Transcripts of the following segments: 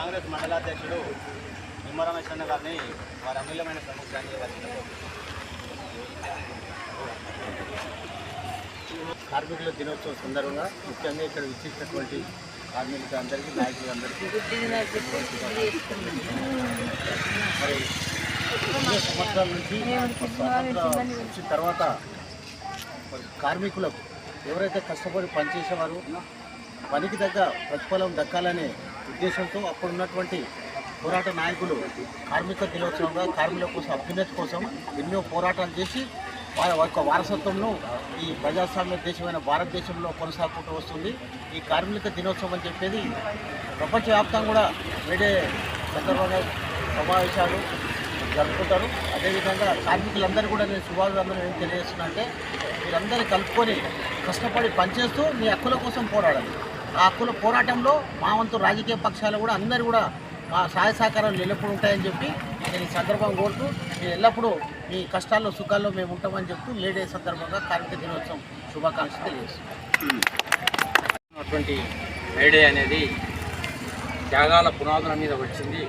కాంగ్రెస్ మండలాధ్యక్షుడు నిమ్మరమేశ్వర గారిని వారి అమూల్యమైన సమక్షాన్ని కార్మికుల దినోత్సవం సందర్భంగా ముఖ్యంగా ఇక్కడ విచ్చేసినటువంటి కార్మికులందరికీ నాయకులందరికీ మరి ఎన్నో సంవత్సరాల నుంచి వచ్చిన తర్వాత కార్మికులకు ఎవరైతే కష్టపడి పనిచేసేవారు పనికి తగ్గ ప్రతిఫలం దక్కాలనే ఉద్దేశంతో అప్పుడున్నటువంటి పోరాట నాయకులు కార్మిక దినోత్సవంగా కార్మికుల కోసం అభ్యున్నతి కోసం ఎన్నో పోరాటాలు చేసి వారి యొక్క వారసత్వంను ఈ ప్రజాస్వామ్య దేశమైన భారతదేశంలో కొనసాగుతూ వస్తుంది. ఈ కార్మిక దినోత్సవం అని చెప్పేది ప్రపంచవ్యాప్తంగా కూడా వేరే సందర్భంగా సమావేశాలు జరుపుకుంటారు. అదేవిధంగా కార్మికులందరూ కూడా నేను శుభాభివందనలు ఏం తెలియజేస్తున్నా అంటే మీరందరూ కలుపుకొని కష్టపడి పనిచేస్తూ మీ హక్కుల కోసం పోరాడాలి. ఆ హక్కుల పోరాటంలో మా వంతు రాజకీయ పక్షాలు కూడా అందరూ కూడా మా సహాయ సహకారాలు ఎల్లప్పుడూ ఉంటాయని చెప్పి నేను ఈ సందర్భంగా కోరుతూ మీరు ఎల్లప్పుడూ మీ కష్టాల్లో సుఖాల్లో మేము ఉంటామని చెప్తూ మేడే సందర్భంగా కార్మిక దినోత్సవం శుభాకాంక్షలు తెలియజేస్తున్నాం. మేడే అనేది త్యాగాల పునాదుల మీద వచ్చింది.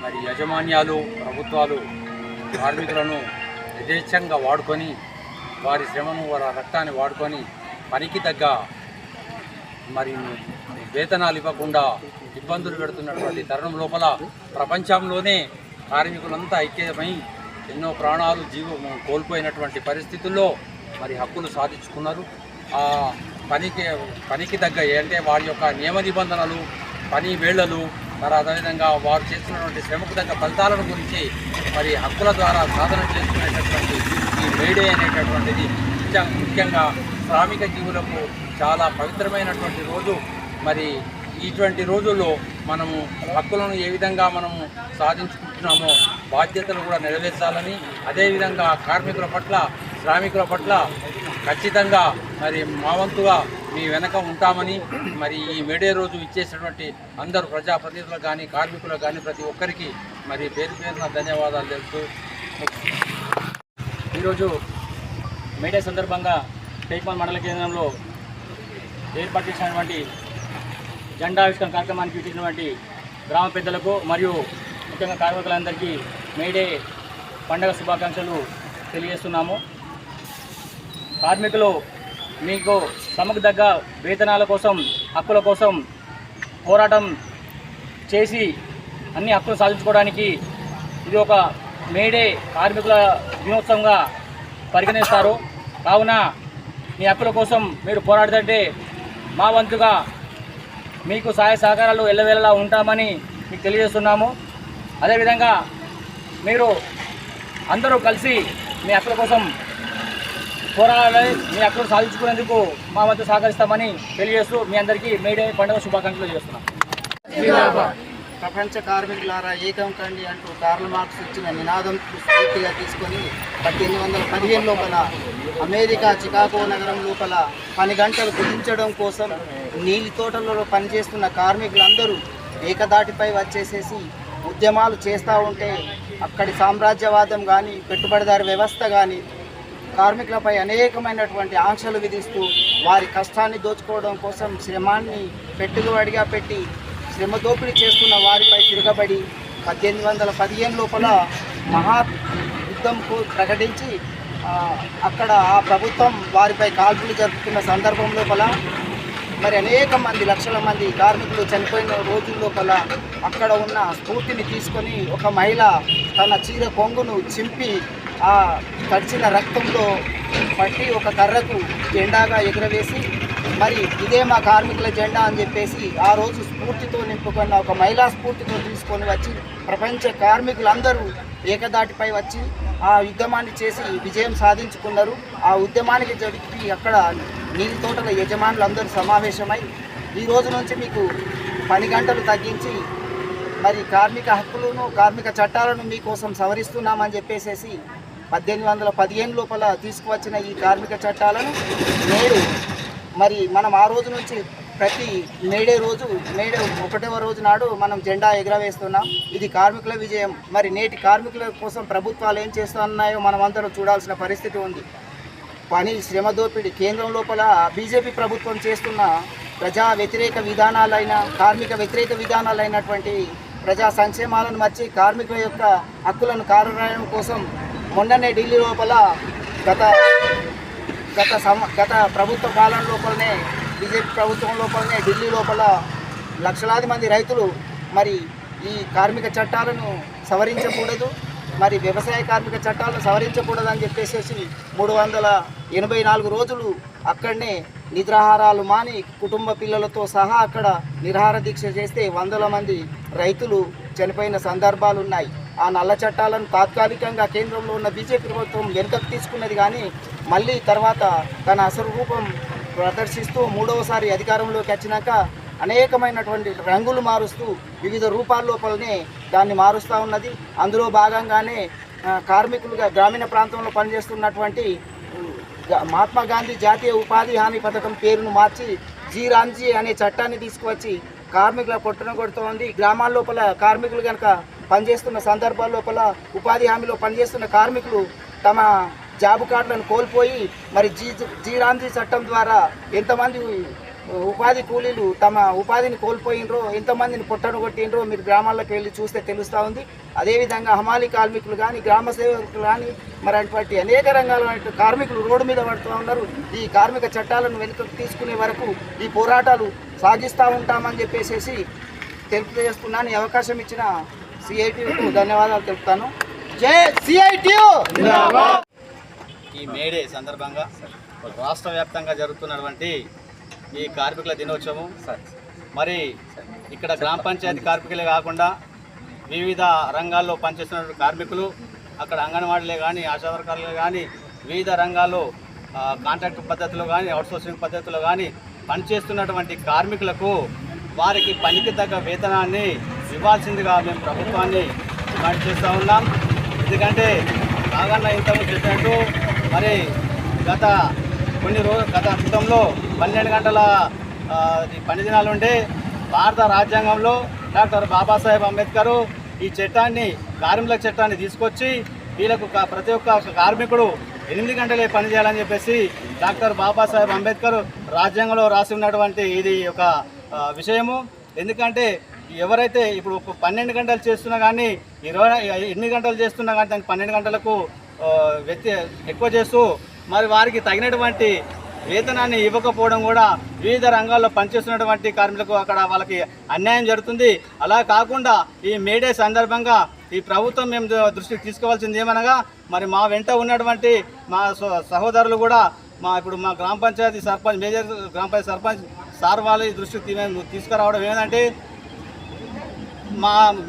మరి యాజమాన్యాలు ప్రభుత్వాలు కార్మికులను యథేచ్ఛంగా వాడుకొని వారి శ్రమను వారి రక్తాన్ని వాడుకొని పనికి తగ్గ మరి వేతనాలు ఇవ్వకుండా ఇబ్బందులు పెడుతున్నటువంటి తరుణం లోపల ప్రపంచంలోనే కార్మికులంతా ఐక్యమై ఎన్నో ప్రాణాలు కోల్పోయినటువంటి పరిస్థితుల్లో మరి హక్కులు సాధించుకున్నారు. ఆ పనికి తగ్గ అంటే వారి యొక్క నియమ నిబంధనలు పని వేళలు మరి అదేవిధంగా వారు చేస్తున్నటువంటి శ్రమకు తగ్గ ఫలితాలను గురించి మరి హక్కుల ద్వారా సాధన చేసుకునేటటువంటి ఈ మేడే అనేటటువంటిది ముఖ్యంగా శ్రామిక జీవులకు చాలా పవిత్రమైనటువంటి రోజు. మరి ఇటువంటి రోజుల్లో మనము హక్కులను ఏ విధంగా మనము సాధించుకుంటున్నామో బాధ్యతలు కూడా నెరవేర్చాలని, అదేవిధంగా కార్మికుల పట్ల శ్రామికుల పట్ల ఖచ్చితంగా మరి మా వంతుగా మీ వెనక ఉంటామని మరి ఈ మేడే రోజు ఇచ్చేసినటువంటి అందరూ ప్రజాప్రతినిధులకు కానీ కార్మికులకు కానీ ప్రతి ఒక్కరికి మరి పేరు పేరున ధన్యవాదాలు తెలుపుతూ ఈరోజు మేడే సందర్భంగా టేక్మాల్ మండల కేంద్రంలో ఏర్పాటు చేసినటువంటి జెండా ఆవిష్కరణ కార్యక్రమానికి ఇచ్చినటువంటి గ్రామ పెద్దలకు మరియు ముఖ్యంగా కార్మికులందరికీ మేడే పండుగ శుభాకాంక్షలు తెలియజేస్తున్నాము. కార్మికులు మీకు శ్రమకు తగ్గ వేతనాల కోసం హక్కుల కోసం పోరాటం చేసి అన్ని హక్కులు సాధించుకోవడానికి ఇది ఒక మేడే కార్మికుల దినోత్సవంగా పరిగణిస్తారు. కావున మీ హక్కుల కోసం మీరు పోరాడుతుంటే మా వంతుగా మీకు సహాయ సహకారాలు ఎల్లవేళలా ఉంటామని మీకు తెలియజేస్తున్నాము. అదేవిధంగా మీరు అందరూ కలిసి మీ హక్కుల కోసం పోరాడాలి, మీ హక్కులు సాధించుకునేందుకు మా వంతు సహకరిస్తామని తెలియజేస్తూ మీ అందరికీ మేడే పండుగ శుభాకాంక్షలు చేస్తున్నాం. ప్రపంచ కార్మికులారా ఏకం కండి అంటూ కార్ల్ మార్క్స్ ఇచ్చిన నినాదం స్ఫూర్తిగా తీసుకొని 1815 లోపల అమెరికా చికాగో నగరం లోపల పని గంటలు కుదించడం కోసం నీలి తోటలలో పనిచేస్తున్న కార్మికులందరూ ఏకదాటిపై వచ్చేసేసి ఉద్యమాలు చేస్తూ ఉంటే అక్కడి సామ్రాజ్యవాదం కానీ పెట్టుబడిదారు వ్యవస్థ కానీ కార్మికులపై అనేకమైనటువంటి ఆంక్షలు విధిస్తూ వారి కష్టాన్ని దోచుకోవడం కోసం శ్రమాన్ని పెట్టుబడిగా పెట్టి శ్రమ దోపిడీ చేస్తున్న వారిపై తిరగబడి 1815 లోపల మహా యుద్ధంకు ప్రకటించి అక్కడ ఆ ప్రభుత్వం వారిపై కాల్పులు జరుపుతున్న సందర్భం లోపల మరి అనేక మంది లక్షల మంది కార్మికులు చనిపోయిన రోజుల లోపల అక్కడ ఉన్న స్ఫూర్తిని తీసుకొని ఒక మహిళ తన చీర కొంగును చింపి ఆ తడిచిన రక్తంలో పట్టి ఒక కర్రకు జెండాగా ఎగురవేసి మరి ఇదే మా కార్మికుల జెండా అని చెప్పేసి ఆ రోజు స్ఫూర్తితో నింపుకున్న ఒక మహిళా స్ఫూర్తితో తీసుకొని వచ్చి ప్రపంచ కార్మికులందరూ ఏకదాటిపై వచ్చి ఆ ఉద్యమాన్ని చేసి విజయం సాధించుకున్నారు. ఆ ఉద్యమానికి జరిపి అక్కడ నీళ్ళ తోటల యజమానులందరూ సమావేశమై ఈ రోజు నుంచి మీకు పని గంటలు తగ్గించి మరి కార్మిక హక్కులను కార్మిక చట్టాలను మీకోసం సవరిస్తున్నామని చెప్పేసి 1815 లోపల తీసుకువచ్చిన ఈ కార్మిక చట్టాలను నేడు మరి మనం ఆ రోజు నుంచి ప్రతి మేడే 1వ రోజు నాడు మనం జెండా ఎగరవేస్తున్నాం. ఇది కార్మికుల విజయం. మరి నేటి కార్మికుల కోసం ప్రభుత్వాలు ఏం చేస్తున్నాయో మనం అందరం చూడాల్సిన పరిస్థితి ఉంది. పని శ్రమ దోపిడీ కేంద్రం లోపల బీజేపీ ప్రభుత్వం చేస్తున్న ప్రజా వ్యతిరేక విధానాలైన కార్మిక వ్యతిరేక విధానాలైనటువంటి ప్రజా సంక్షేమాలను మర్చి కార్మికుల యొక్క హక్కులను కాపాడడం కోసం మొన్ననే ఢిల్లీ లోపల గత ప్రభుత్వ పాలన లోపలనే బీజేపీ ప్రభుత్వం లోపలనే ఢిల్లీ లోపల లక్షలాది మంది రైతులు మరి ఈ కార్మిక చట్టాలను సవరించకూడదు, మరి వ్యవసాయ కార్మిక చట్టాలను సవరించకూడదని చెప్పేసి 384 రోజులు అక్కడనే నిద్రాహారాలు మాని కుటుంబ పిల్లలతో సహా అక్కడ నిరాహార దీక్ష చేస్తే వందల మంది రైతులు చనిపోయిన సందర్భాలు ఉన్నాయి. ఆ నల్ల చట్టాలను తాత్కాలికంగా కేంద్రంలో ఉన్న బీజేపీ ప్రభుత్వం వెనుకకు తీసుకున్నది, కానీ మళ్ళీ తర్వాత తన అసలు రూపం ప్రదర్శిస్తూ మూడవసారి అధికారంలోకి వచ్చినాక అనేకమైనటువంటి రంగులు మారుస్తూ వివిధ రూపాల లోపలనే దాన్ని మారుస్తూ ఉన్నది. అందులో భాగంగానే కార్మికులుగా గ్రామీణ ప్రాంతంలో పనిచేస్తున్నటువంటి మహాత్మా గాంధీ జాతీయ ఉపాధి హామీ పథకం పేరును మార్చి జీరాంజీ అనే చట్టాన్ని తీసుకువచ్చి కార్మికుల పొట్టన కొడుతూ ఉంది. గ్రామాల లోపల కార్మికులు కనుక పనిచేస్తున్న సందర్భాల లోపల ఉపాధి హామీలో పనిచేస్తున్న కార్మికులు తమ జాబు కార్డులను కోల్పోయి మరి జీరాంజీ చట్టం ద్వారా ఎంతమంది ఉపాధి కూలీలు తమ ఉపాధిని కోల్పోయినరో, ఎంతమందిని పొట్టను కొట్టినరో మీరు గ్రామాల్లోకి వెళ్ళి చూస్తే తెలుస్తూ ఉంది. అదేవిధంగా హమాలీ కార్మికులు కానీ, గ్రామ సేవకులు కానీ, మరి అటువంటి అనేక రంగాల కార్మికులు రోడ్డు మీద పడుతూ ఉన్నారు. ఈ కార్మిక చట్టాలను వెనుకకు తీసుకునే వరకు ఈ పోరాటాలు సాగిస్తూ ఉంటామని చెప్పేసి తెలియజేస్తున్నాను. ఈ అవకాశం ఇచ్చిన సిఐటియుకు ధన్యవాదాలు తెలుపుతాను. జై సిఐటియు. ఈ మేడే సందర్భంగా రాష్ట్ర వ్యాప్తంగా జరుగుతున్నటువంటి ఈ కార్మికుల దినోత్సవం మరి ఇక్కడ గ్రామ పంచాయతీ కార్మికులే కాకుండా వివిధ రంగాల్లో పనిచేస్తున్న కార్మికులు, అక్కడ అంగన్వాడీలే కానీ, ఆశా వర్కర్లే కానీ, వివిధ రంగాల్లో కాంట్రాక్ట్ పద్ధతిలో కానీ, అవుట్సోర్సింగ్ పద్ధతిలో కానీ పనిచేస్తున్నటువంటి కార్మికులకు వారికి పనికి తగ్గ వేతనాన్ని ఇవ్వాల్సిందిగా మేము ప్రభుత్వాన్ని డిమాండ్ చేస్తూ ఉన్నాం. ఎందుకంటే కాగన్న ఇంతకుముందు చెప్పినట్టు మరి గత క్రితంలో 12 గంటల పని దినాలు ఉండే భారత రాజ్యాంగంలో డాక్టర్ బాబాసాహెబ్ అంబేద్కర్ ఈ చట్టాన్ని, కార్మికుల చట్టాన్ని తీసుకొచ్చి వీళ్ళకు ప్రతి ఒక్క కార్మికుడు 8 గంటలే పనిచేయాలని చెప్పేసి డాక్టర్ బాబాసాహెబ్ అంబేద్కర్ రాజ్యాంగంలో రాసి ఉన్నటువంటి ఇది ఒక విషయము. ఎందుకంటే ఎవరైతే ఇప్పుడు 12 గంటలు చేస్తున్నా కానీ 8 గంటలు చేస్తున్నా కానీ దానికి 12 గంటలకు ఎక్కువ చేస్తూ మరి వారికి తగినటువంటి వేతనాన్ని ఇవ్వకపోవడం కూడా వివిధ రంగాల్లో పనిచేస్తున్నటువంటి కార్మికులకు అక్కడ వాళ్ళకి అన్యాయం జరుగుతుంది. అలా కాకుండా ఈ మేడే సందర్భంగా ఈ ప్రభుత్వం మేము దృష్టికి తీసుకోవాల్సింది ఏమనగా మరి మా వెంట ఉన్నటువంటి మా సహోదరులు కూడా ఇప్పుడు మా గ్రామ పంచాయతీ సర్పంచ్, మేజర్ గ్రామ పంచాయతీ సర్పంచ్ సార్ వాళ్ళ దృష్టికి మేము తీసుకురావడం ఏంటంటే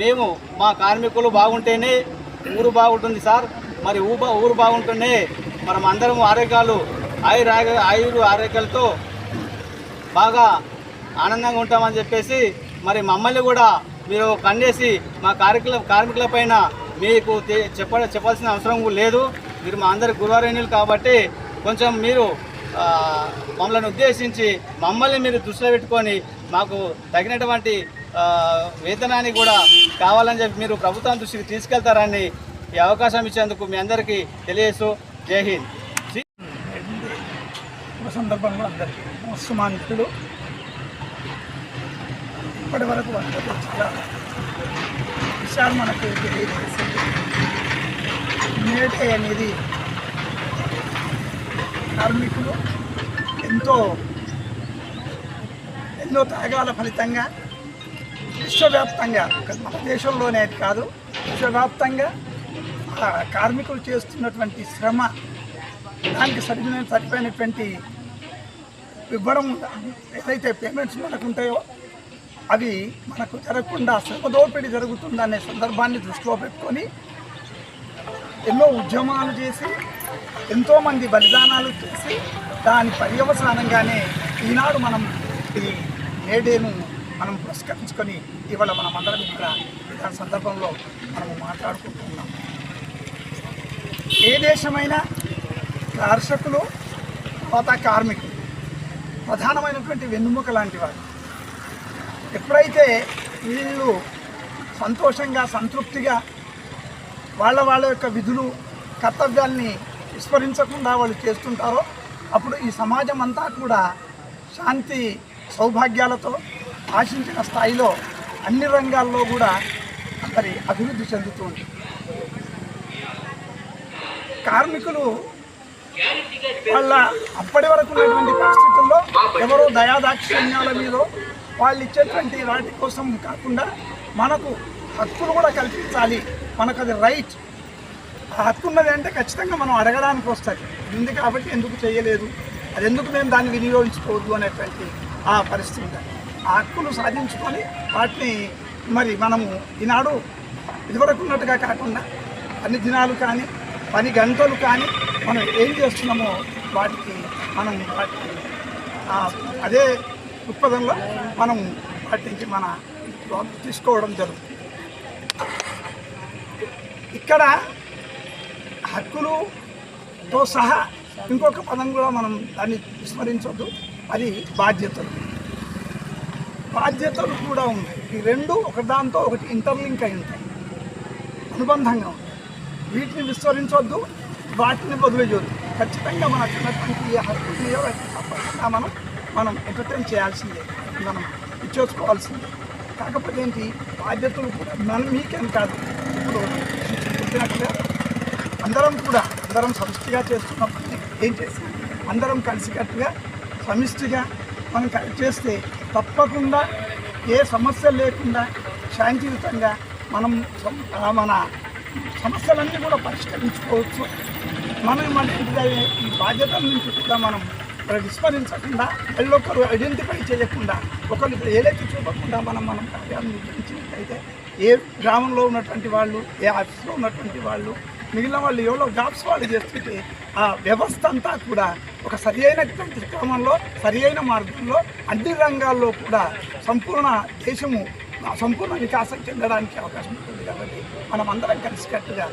మేము మా కార్మికులు బాగుంటేనే ఊరు బాగుంటుంది సార్. మరి ఊరు బాగుంటేనే మనం అందరం ఆరోగ్యాలతో బాగా ఆనందంగా ఉంటామని చెప్పేసి మరి మమ్మల్ని కూడా మీరు కన్నేసి మా కార్మికుల పైన మీకు చెప్పాల్సిన అవసరం లేదు. మీరు మా అందరి గురువారేణ్యులు కాబట్టి కొంచెం మీరు మమ్మల్ని ఉద్దేశించి మమ్మల్ని మీరు దృష్టిలో పెట్టుకొని మాకు తగినటువంటి వేతనాన్ని కూడా కావాలని చెప్పి మీరు ప్రభుత్వం దృష్టికి తీసుకెళ్తారని ఈ అవకాశం ఇచ్చేందుకు మీ అందరికీ తెలియజేస్తూ జై హింద్. సందర్భంలో అందరికీ ముస్లిమానితులు ఇప్పటి వరకు అందరూ చాలా విషయాలు మనకు తెలియజేసింది. మేడే అనేది కార్మికులు ఎన్నో త్యాగాల ఫలితంగా విశ్వవ్యాప్తంగా, మన దేశంలోనే కాదు విశ్వవ్యాప్తంగా కార్మికులు చేస్తున్నటువంటి శ్రమ దానికి సరిపోయినటువంటి ఇవ్వడం, ఏదైతే పేమెంట్స్ మనకు ఉంటాయో అవి మనకు జరగకుండా శ్రమ దోపిడీ జరుగుతుందనే సందర్భాన్ని దృష్టిలో పెట్టుకొని ఎన్నో ఉద్యమాలు చేసి ఎంతోమంది బలిదానాలు చేసి దాని పర్యవసానంగానే ఈనాడు మనం ఈ మేడేను మనం పురస్కరించుకొని ఇవాళ మనం అందరం ఇక్కడ దాని సందర్భంలో మనము మాట్లాడుకుంటున్నాం. ఏ దేశమైనా కర్షకులు, తర్వాత కార్మికులు ప్రధానమైనటువంటి వెన్నుముక లాంటి వారు. ఎప్పుడైతే వీళ్ళు సంతోషంగా, సంతృప్తిగా వాళ్ళ యొక్క విధులు, కర్తవ్యాల్ని విస్మరించకుండా వాళ్ళు చేస్తుంటారో అప్పుడు ఈ సమాజం అంతా కూడా శాంతి సౌభాగ్యాలతో ఆశించిన స్థాయిలో అన్ని రంగాల్లో కూడా మరి అభివృద్ధి చెందుతుంది. కార్మికులు వాళ్ళ అప్పటి వరకు ఉన్నటువంటి పరిస్థితుల్లో ఎవరో దయాదాక్షిణ్యాల మీద వాళ్ళు ఇచ్చేటువంటి వాటి కోసం కాకుండా మనకు హక్కులు కూడా కల్పించాలి, మనకు అది రైట్. ఆ హక్కు ఉన్నది అంటే ఖచ్చితంగా మనం అడగడానికి వస్తుంది. ఉంది కాబట్టి ఎందుకు చేయలేదు, అది ఎందుకు మేము దాన్ని వినియోగించుకోవద్దు అనేటువంటి ఆ పరిస్థితి. ఆ హక్కులు సాధించుకొని వాటిని మరి మనము ఈనాడు ఇదివరకు ఉన్నట్టుగా కాకుండా అన్ని దినాలు కానీ పని గంటలు కానీ మనం ఏం చేస్తున్నామో వాటికి మనం వాటికి అదే దృక్పథంలో మనం వాటి నుంచి మన తీసుకోవడం జరుగుతుంది. ఇక్కడ హక్కులతో సహా ఇంకొక పదం కూడా మనం దాన్ని విస్మరించవద్దు, అది బాధ్యతలు. బాధ్యతలు కూడా ఉన్నాయి. ఈ రెండు ఒకదాంతో ఒకటి ఇంటర్లింక్ అయి ఉంటాయి, అనుబంధంగా ఉంటాయి. వీటిని విస్మరించవద్దు, వాటిని వదిలేయొద్దు. ఖచ్చితంగా మనకు ఉన్నటువంటి ఈ హక్కుని తప్పకుండా మనం ఎంటర్టైన్ చేయాల్సిందే, మనం ఇచ్చేసుకోవాల్సిందే. కాకపోతే ఏంటి, బాధ్యతలు కూడా మనం మీకేం కాదు. ఇప్పుడు చెప్పినట్టుగా అందరం సమిష్టిగా చేస్తున్నప్పుడు ఏం చేస్తాం, అందరం కలిసికట్టుగా సమిష్టిగా మనం చేస్తే తప్పకుండా ఏ సమస్య లేకుండా శాంతియుతంగా మనం మన సమస్యలన్నీ కూడా పరిష్కరించుకోవచ్చు. మనం ఈ బాధ్యతల నుంచి కూడా మనం విస్మరించకుండా, ఒకరు ఐడెంటిఫై చేయకుండా, ఒకరు ఏదైతే చూపకుండా మనం కార్యాలను నిర్వహించినట్లయితే ఏ గ్రామంలో ఉన్నటువంటి వాళ్ళు, ఏ ఆఫీస్లో ఉన్నటువంటి వాళ్ళు, మిగిలిన వాళ్ళు ఎవరో జాబ్స్ వాళ్ళు చేస్తుంటే ఆ వ్యవస్థ అంతా కూడా ఒక సరి అయినటువంటి క్రమంలో, సరి అయిన మార్గంలో అన్ని రంగాల్లో కూడా దేశము సంపూర్ణ వికాసం చెందడానికి అవకాశం ఉంటుంది. కాబట్టి మనం అందరం కలిసికట్టుగా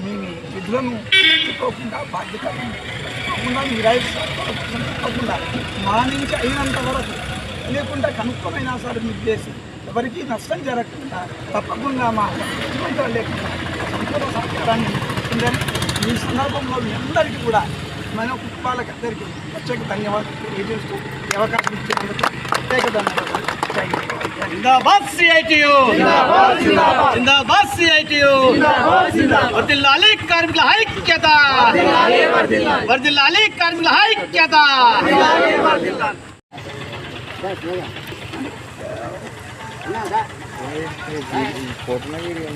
మీ విధులను చెప్పుకోకుండా, బాధ్యతలను చెప్పుకోకుండా, మీ రైట్స్ చెప్పుకోకుండా, మా నుంచి అయినంత వరకు లేకుండా కనుక్కోమైనా సరే మీరు చేసి ఎవరికీ నష్టం జరగకుండా తప్పకుండా మా ముఖ్యమంత్రులు లేకుండా సంపూర్ణ సహకారాన్ని ఉందని ఈ సందర్భంలో మీ అందరికీ కూడా మన కుటుంబాలకు అందరికీ ప్రత్యేక ధన్యవాదాలు తెలియజేస్తూ ఈ అవకాశం ఇచ్చినందుకు ప్రత్యేక ధన్యవాదాలు. జిందాబాద్ సిఐటియు, జిందాబాద్ సిఐటియు, వర్ధిల్లాలి కార్మికుల ఐక్యత, వర్ధిల్లాలి కార్మికుల ఐక్యత. Photo video